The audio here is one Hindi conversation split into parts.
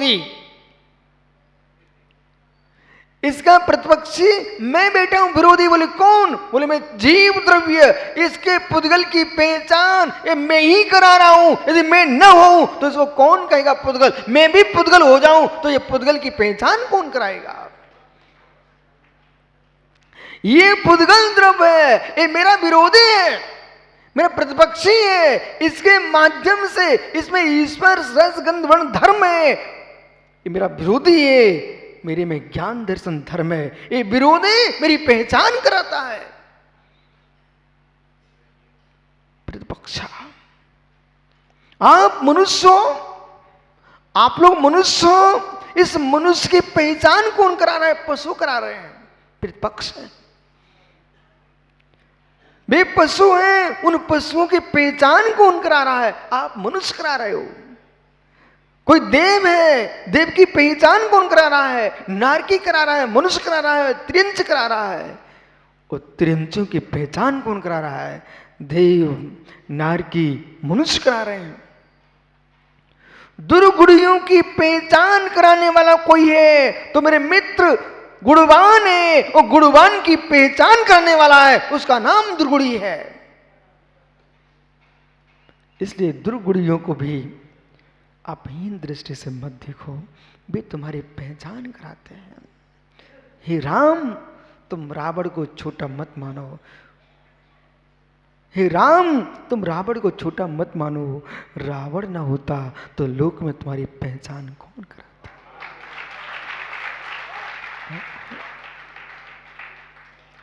विरोधी, इसका प्रतिपक्षी मैं बैठा हूं विरोधी। बोले कौन? बोले मैं जीव द्रव्य, इसके पुद्गल की पहचान ये मैं ही करा रहा हूं। यदि मैं न हूं तो इसको कौन कहेगा पुद्गल? मैं भी पुद्गल हो जाऊं तो ये पुद्गल की पहचान कौन कराएगा? ये पुद्गल द्रव्य है, ये मेरा विरोधी है, मेरा प्रतिपक्षी है। इसके माध्यम से इसमें ईश्वर रस गंध वर्ण धर्म है, ये मेरा विरोधी है। मेरे में ज्ञान दर्शन धर्म है, ये विरोधी मेरी पहचान कराता है। प्रतिपक्ष, आप मनुष्य हो, आप लोग मनुष्य हो, इस मनुष्य की पहचान कौन करा रहा है? पशु करा रहे हैं, प्रतिपक्ष है। वे पशु हैं, उन पशुओं की पहचान कौन करा रहा है? आप मनुष्य करा रहे हो। कोई देव है, देव की पहचान कौन करा रहा है? नारकी करा रहा है, मनुष्य करा रहा है, त्रियंच करा रहा है। और त्रियंचों की पहचान कौन करा रहा है? देव, नारकी, मनुष्य करा रहे हैं। दुर्गुणियों की पहचान कराने वाला कोई है तो मेरे मित्र गुणवान है, और गुणवान की पहचान करने वाला है, उसका नाम दुर्गुणी है। इसलिए दुर्गुणियों को भी आप हीन दृष्टि से मत देखो, वे तुम्हारी पहचान कराते हैं। हे राम, तुम रावण को छोटा मत मानो। हे राम, तुम रावण को छोटा मत मानो। रावण ना होता तो लोक में तुम्हारी पहचान कौन कराता?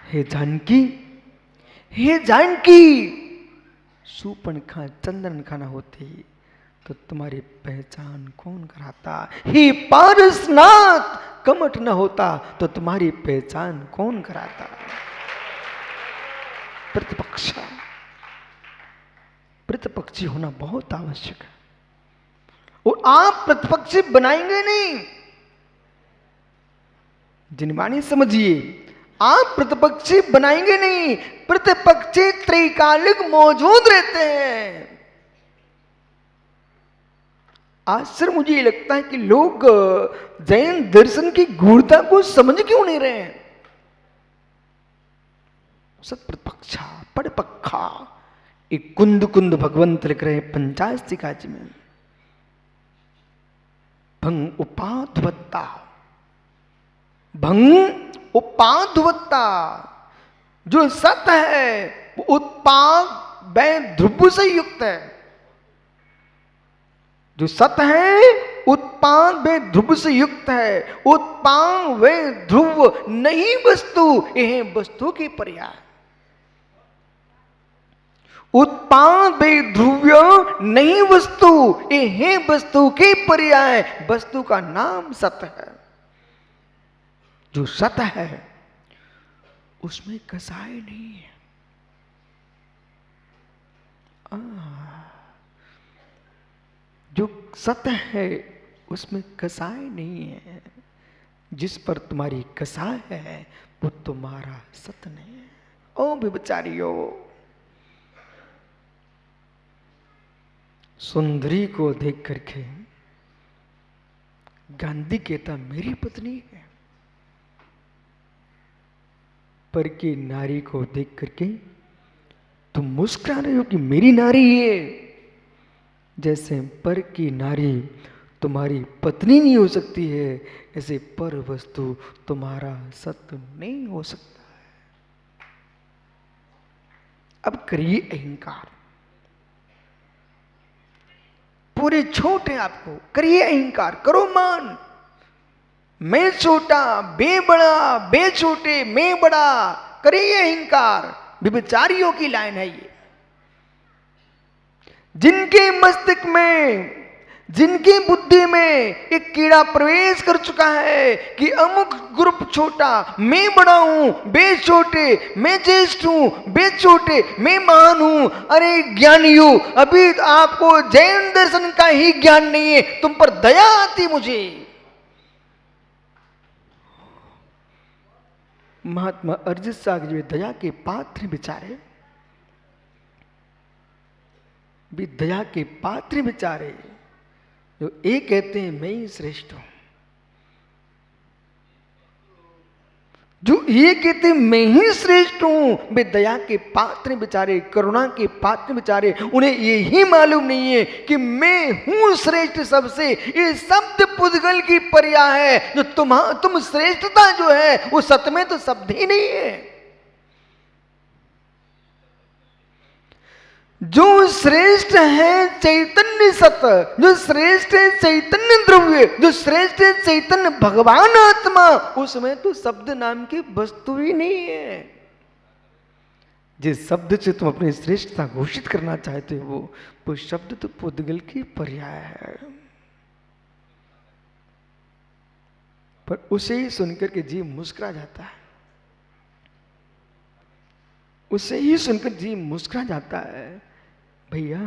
हे जानकी, हे जानकी, शूर्पणखा चंदन खाना होती तो तुम्हारी पहचान कौन कराता? हे पारसनाथ, कमठ न होता तो तुम्हारी पहचान कौन कराता? प्रतिपक्ष, प्रतिपक्षी होना बहुत आवश्यक है। और आप प्रतिपक्षी बनाएंगे नहीं, जिनवाणी समझिए, आप प्रतिपक्षी बनाएंगे नहीं। प्रतिपक्षी त्रैकालिक मौजूद रहते हैं। आश्चर्य मुझे ये लगता है कि लोग जैन दर्शन की गूढ़ता को समझ क्यों नहीं रहे हैं। सत्प्रतिपक्षा, परिपक्खा, एक कुंद कुंद भगवंत लिख रहे हैं पंचायती काज में। भंग उपाधवत्ता, भंग उपाधवत्ता, जो सत है वो उत्पाद व ध्रुव से युक्त है। जो सत है उत्पाद व ध्रुव से युक्त है। उत्पाद व ध्रुव नहीं वस्तु, यह वस्तु की पर्याय। उत्पाद व ध्रुव्य नहीं वस्तु, यह वस्तु के पर्याय। वस्तु का नाम सत है। जो सत है उसमें कसाय नहीं है। जो सत है उसमें कसाय नहीं है। जिस पर तुम्हारी कसाय है वो तुम्हारा सत नहीं है। ओ व्यभिचारियों, सुंदरी को देख करके गांधी कहता मेरी पत्नी है, पर की नारी को देख करके तुम मुस्कुरा रहे हो कि मेरी नारी है। जैसे पर की नारी तुम्हारी पत्नी नहीं हो सकती है, ऐसे पर वस्तु तुम्हारा सत्य नहीं हो सकता है। अब करिए अहंकार, पूरे छोटे आपको करिए अहंकार, करो मान। मैं छोटा, बे बड़ा, बे छोटे, मैं बड़ा, करिए अहंकार। व्यभिचारियों की लाइन है ये। जिनके मस्तिष्क में, जिनकी बुद्धि में एक कीड़ा प्रवेश कर चुका है कि अमुक ग्रुप छोटा, मैं बड़ा हूं, बे छोटे, मैं ज्येष्ठ हूं, बे छोटे, मैं महान हूं। अरे ज्ञानियों, अभी आपको जैन दर्शन का ही ज्ञान नहीं है, तुम पर दया आती मुझे। महात्मा अर्जित सागर जी दया के पात्र बेचारे, भी दया के पात्र बेचारे, जो ये कहते हैं मैं ही श्रेष्ठ हूं, जो ये कहते हैं मैं ही श्रेष्ठ हूं, वे दया के पात्र बेचारे, करुणा के पात्र बेचारे, उन्हें ये ही मालूम नहीं है कि मैं हूं श्रेष्ठ सबसे। ये शब्द पुद्गल की पर्याय है। जो तुम श्रेष्ठता जो है वो सत में तो शब्द ही नहीं है। जो श्रेष्ठ है चैतन्य सत, जो श्रेष्ठ है चैतन्य द्रव्य, जो श्रेष्ठ है चैतन्य भगवान आत्मा, उसमें तो शब्द नाम की वस्तु ही नहीं है। जिस शब्द से तुम अपनी श्रेष्ठता घोषित करना चाहते हो वो शब्द तो पुद्गल की पर्याय है। पर उसे ही सुनकर के जीव मुस्कुरा जाता है, उसे ही सुनकर जीव मुस्कुरा जाता है। भैया,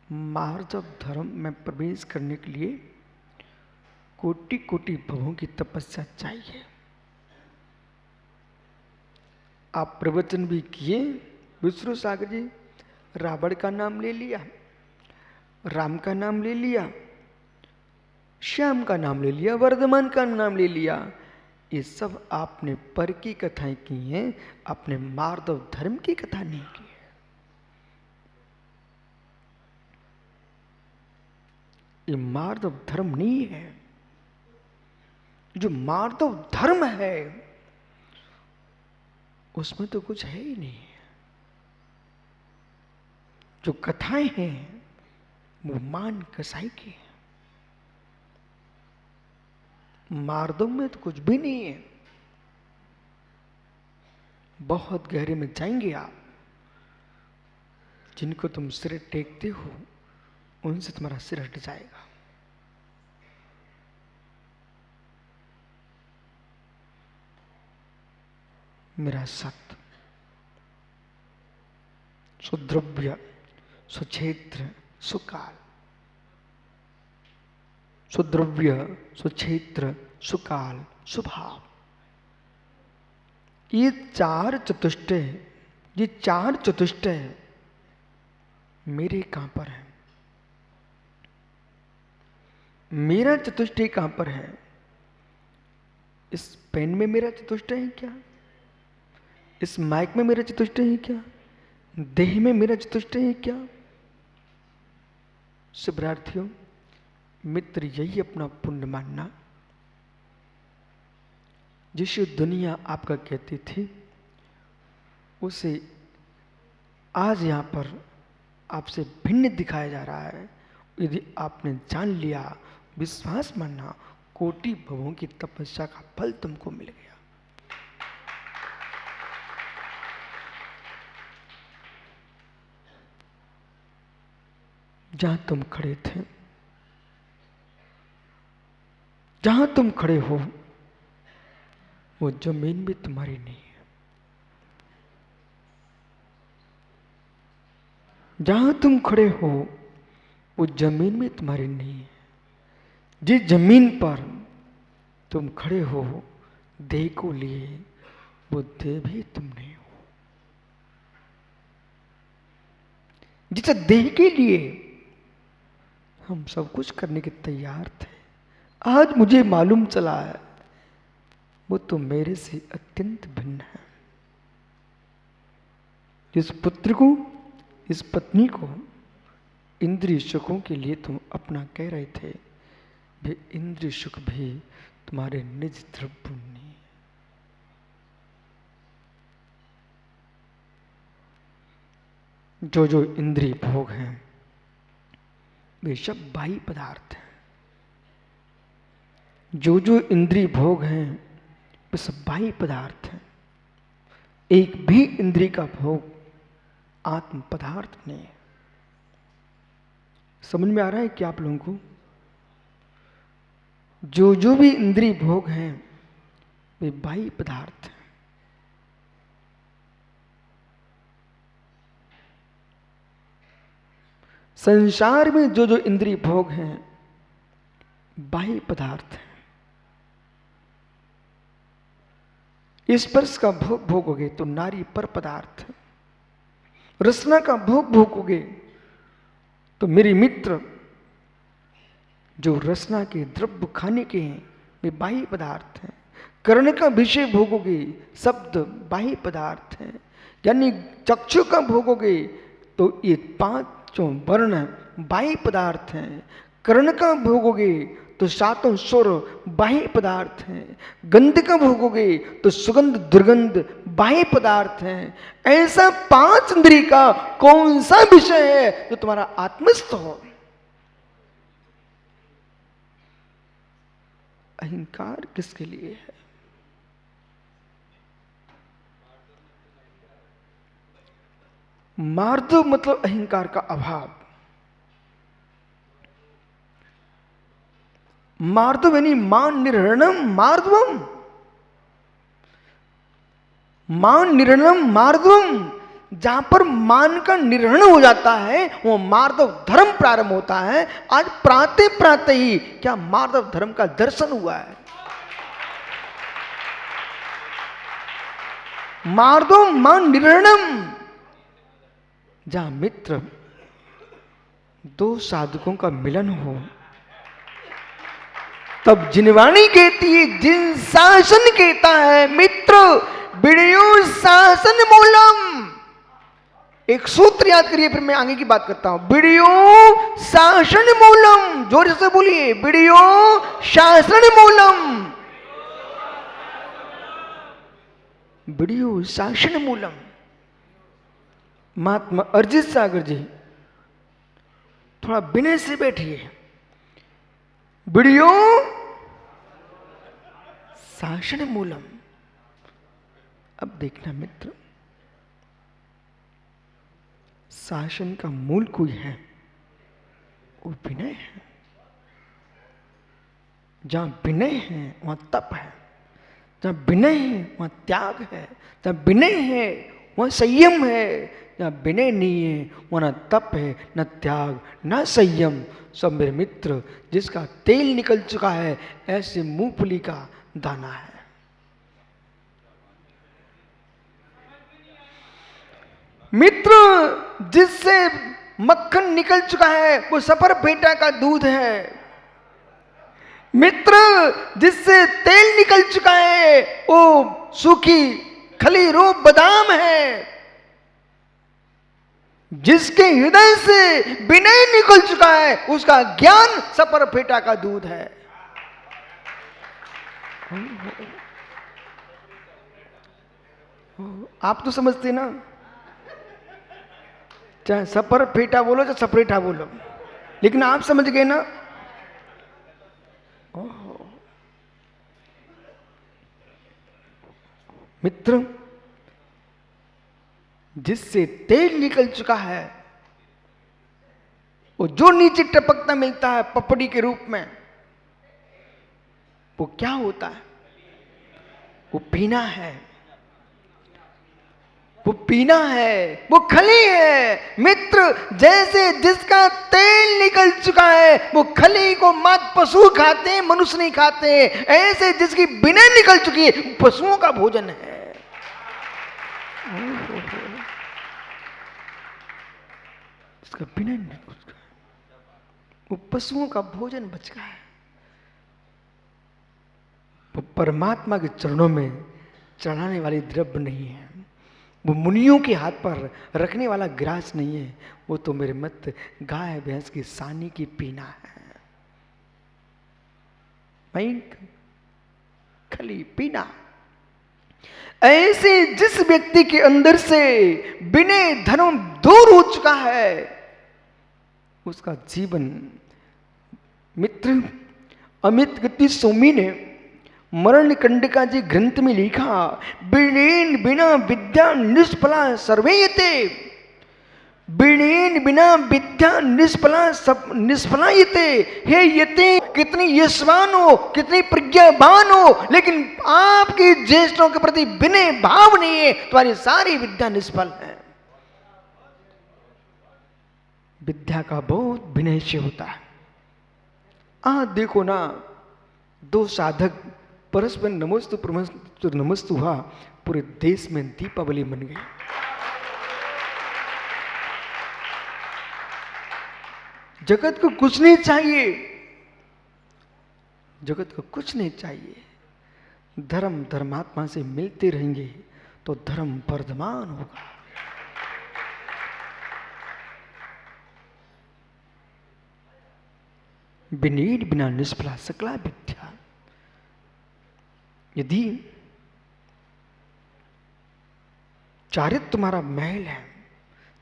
मार्ग ऑफ धर्म में प्रवेश करने के लिए कोटि कोटि भवों की तपस्या चाहिए। आप प्रवचन भी किए, विष्णु सागर जी, रावण का नाम ले लिया, राम का नाम ले लिया, श्याम का नाम ले लिया, वर्धमान का नाम ले लिया। ये सब आपने पर की कथाएं की हैं, आपने मार्ग ऑफ धर्म की कथा नहीं की है। ये मार्ग ऑफ धर्म नहीं है। जो मार्ग ऑफ धर्म है उसमें तो कुछ है ही नहीं। जो कथाएं हैं वो मान कसाई की है, मार्दों में तो कुछ भी नहीं है। बहुत गहरे में जाएंगे आप, जिनको तुम सिर टेकते हो उनसे तुम्हारा सिर हट जाएगा। मेरा सत्य, सुद्रव्य, सुक्षेत्र, सुकाल, सुद्रव्य, सुक्षेत्र, सुकाल, सुभाव, ये चार चतुष्टय, ये चार चतुष्टय मेरे कहां पर है? मेरा चतुष्टय कहां पर है? इस पेन में मेरा चतुष्टय है क्या? इस माइक में मेरा चतुष्टय है क्या? देह में मेरा चतुष्टय है क्या? शिवरार्थियों, मित्र, यही अपना पुण्य मानना। जिस दुनिया आपका कहती थी उसे आज यहां पर आपसे भिन्न दिखाया जा रहा है। यदि आपने जान लिया, विश्वास मानना, कोटि भवों की तपस्या का फल तुमको मिल गया। जहां तुम खड़े थे, जहां तुम खड़े हो वो जमीन भी तुम्हारी नहीं है। जहां तुम खड़े हो वो जमीन भी तुम्हारी नहीं है। जिस जमीन पर तुम खड़े हो देह को लिए, वो देह भी तुम नहीं हो। जिस देह के लिए हम सब कुछ करने के तैयार थे, आज मुझे मालूम चला है वो तो मेरे से अत्यंत भिन्न है। जिस पुत्र को, इस पत्नी को इंद्रिय सुखों के लिए तुम अपना कह रहे थे, वे इंद्रिय सुख भी तुम्हारे निज द्रव्य नहीं। जो जो इंद्रिय भोग हैं वे सब बाह्य पदार्थ हैं। जो जो इंद्रिय भोग हैं वे सब बाह्य पदार्थ हैं। एक भी इंद्रिय का भोग आत्म पदार्थ नहीं है। समझ में आ रहा है कि आप लोगों को? जो जो भी इंद्रिय भोग हैं वे बाह्य पदार्थ हैं। संसार में जो जो इंद्रिय भोग हैं बाह्य पदार्थ हैं। स्पर्श का भोग भोगोगे तो नारी पर पदार्थ, रसना का भोग भोगोगे तो मेरे मित्र जो रसना के द्रव्य खाने के हैं वे बाह्य पदार्थ हैं। कर्ण का विषय भोगोगे, शब्द बाह्य पदार्थ हैं। यानी चक्षु का भोगोगे तो ये पांचों वर्ण बाह्य पदार्थ हैं। कर्ण का भोगोगे तो सातों स्वर बाह्य पदार्थ हैं। गंध का भोगोगे तो सुगंध दुर्गंध बाह्य पदार्थ हैं। ऐसा पांच इंद्रिय का कौन सा विषय है जो तुम्हारा आत्मस्थ हो? अहंकार किसके लिए है? मार्दव मतलब अहंकार का अभाव। मार्दव यानी मान निर्हरणम मार्दवम, मान निर्हरणम मार्दवम। जहां पर मान का निर्हरण हो जाता है वो मार्दव धर्म प्रारंभ होता है। आज प्राते प्राते ही क्या मार्दव धर्म का दर्शन हुआ है। मार्दव मान निर्हरणम, जहां मित्र दो साधकों का मिलन हो तब जिनवाणी कहती है, जिन शासन कहता है मित्र विड़यो शासन मूलम। एक सूत्र याद करिए, फिर मैं आगे की बात करता हूं। विड़यो शासन मूलम, जोर से बोलिए, विड़यो शासन मूलम। विड़यो शासन मूलम। महात्मा अरिजीत सागर जी, थोड़ा विनय से बैठिए। विड़यो शासन मूलम। अब देखना मित्र, शासन का मूल कोई है, वो विनय है। जहां विनय है वहां तप है, जहां विनय है वहां त्याग है, जहां विनय है वहां संयम है, जहां विनय नहीं है वहां न तप है, न त्याग, न संयम। सब मेरे मित्र, जिसका तेल निकल चुका है ऐसे मूंगफली का दाना है। मित्र, जिससे मक्खन निकल चुका है वो सफर बेटा का दूध है। मित्र, जिससे तेल निकल चुका है वो सूखी खली रो बादाम है। जिसके हृदय से विनय निकल चुका है उसका ज्ञान सफर फेटा का दूध है। आप तो समझते ना, चाहे सफर फेटा बोलो चाहे सफरेटा बोलो, लेकिन आप समझ गए ना। मित्र, जिससे तेल निकल चुका है वो जो नीचे टपकता मिलता है पपड़ी के रूप में, वो क्या होता है? वो पीना है, वो पीना है, वो खली है। मित्र, जैसे जिसका तेल निकल चुका है वो खली को मात पशु खाते हैं, मनुष्य नहीं खाते। ऐसे जिसकी विनय निकल चुकी है पशुओं का भोजन है। इसका विनय निकल चुका है, वो पशुओं का भोजन बच गया है। वो परमात्मा के चरणों में चढ़ाने वाली द्रव्य नहीं है, वो मुनियों के हाथ पर रखने वाला ग्रास नहीं है। वो तो मेरे मत गाय भैंस की सानी की पीना है। खली पीना। ऐसे जिस व्यक्ति के अंदर से विनय धर्म दूर हो चुका है उसका जीवन, मित्र, अमित गति सोमी ने मरण कंडिका जी ग्रंथ में लिखा, विनयेन बिना विद्या निष्फला सर्वेयते। विनयेन बिना विद्या निष्फलायते। हे यते, कितनी यशवान हो, कितनी प्रज्ञावान हो, लेकिन आपके ज्येष्ठों के प्रति विनय भाव नहीं है, तुम्हारी सारी विद्या निष्फल है। विद्या का बहुत विनय से होता है। देखो ना, दो साधक परस्पर नमस्तु नमस्तु हुआ, पूरे देश में दीपावली बन गई। जगत को कुछ नहीं चाहिए, जगत को कुछ नहीं चाहिए। धर्म धर्मात्मा से मिलते रहेंगे तो धर्म वर्धमान होगा। विनीड बिना निष्फला सकला विद्या। यदि चारित्र तुम्हारा महल है,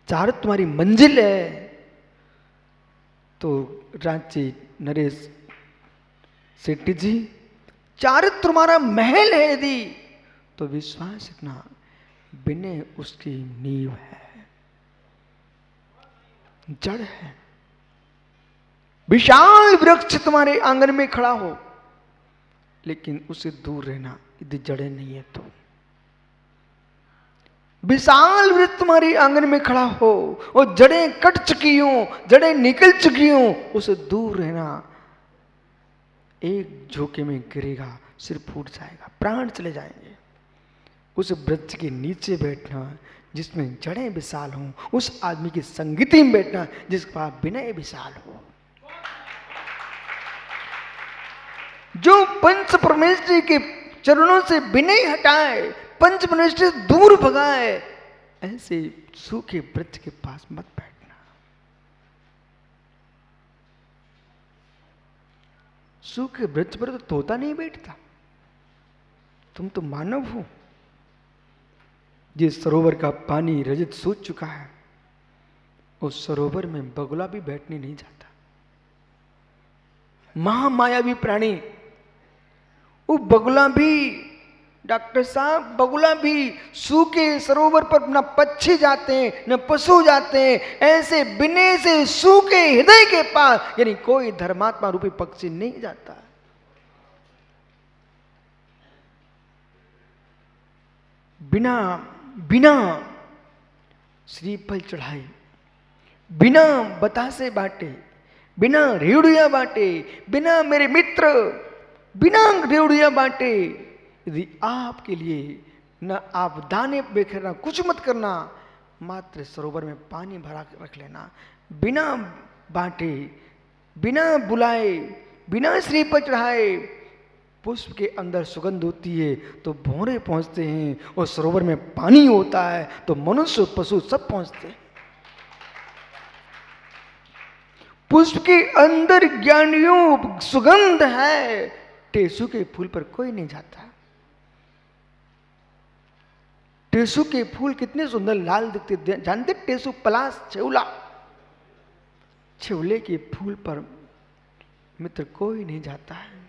चारित्र तुम्हारी मंजिल है, तो रांची नरेश सेठी जी, चारित्र तुम्हारा महल है यदि, तो विश्वास इतना विनय उसकी नींव है, जड़ है। विशाल वृक्ष तुम्हारे आंगन में खड़ा हो, लेकिन उसे दूर रहना यदि जड़ें नहीं है तो। विशाल वृक्ष तुम्हारी आंगन में खड़ा हो और जड़ें कट चुकी हो, जड़ें निकल चुकी हो, उसे दूर रहना, एक झोंके में गिरेगा, सिर फूट जाएगा, प्राण चले जाएंगे। उस वृक्ष के नीचे बैठना जिसमें जड़ें विशाल हों, उस आदमी की संगति में बैठना जिसके पास विनय विशाल हो, जो पंच परमेश्वरी के चरणों से विनय हटाए, पंच परमेश्वरी से दूर भगाए, ऐसे सूखे वृक्ष के पास मत बैठना। सूखे वृक्ष पर तो तोता नहीं बैठता, तुम तो मानव हो। जिस सरोवर का पानी रजत सूख चुका है, उस सरोवर में बगुला भी बैठने नहीं जाता। महामायावी प्राणी, वो बगुला भी, डॉक्टर साहब, बगुला भी सूखे सरोवर पर न पक्षी जाते हैं न पशु जाते हैं, ऐसे विनय से सूखे हृदय के पास यानी कोई धर्मात्मा रूपी पक्षी नहीं जाता। बिना बिना श्रीफल चढ़ाए, बिना बतासे बांटे, बिना रेवड़िया बांटे, बिना मेरे मित्र, बिना रेवड़िया बांटे, यदि आपके लिए न आप दाने बिखेरना, कुछ मत करना, मात्र सरोवर में पानी भरा रख लेना, बिना बांटे, बिना बुलाए, बिना श्रीफल चढ़ाए, पुष्प के अंदर सुगंध होती है तो भौरे पहुंचते हैं, और सरोवर में पानी होता है तो मनुष्य पशु सब पहुंचते हैं। पुष्प के अंदर ज्ञानियों सुगंध है, टेसू के फूल पर कोई नहीं जाता। टेसू के फूल कितने सुंदर लाल दिखते, जानते? टेसू, पलाश, छेवला, छेवले के फूल पर मित्र कोई नहीं जाता है।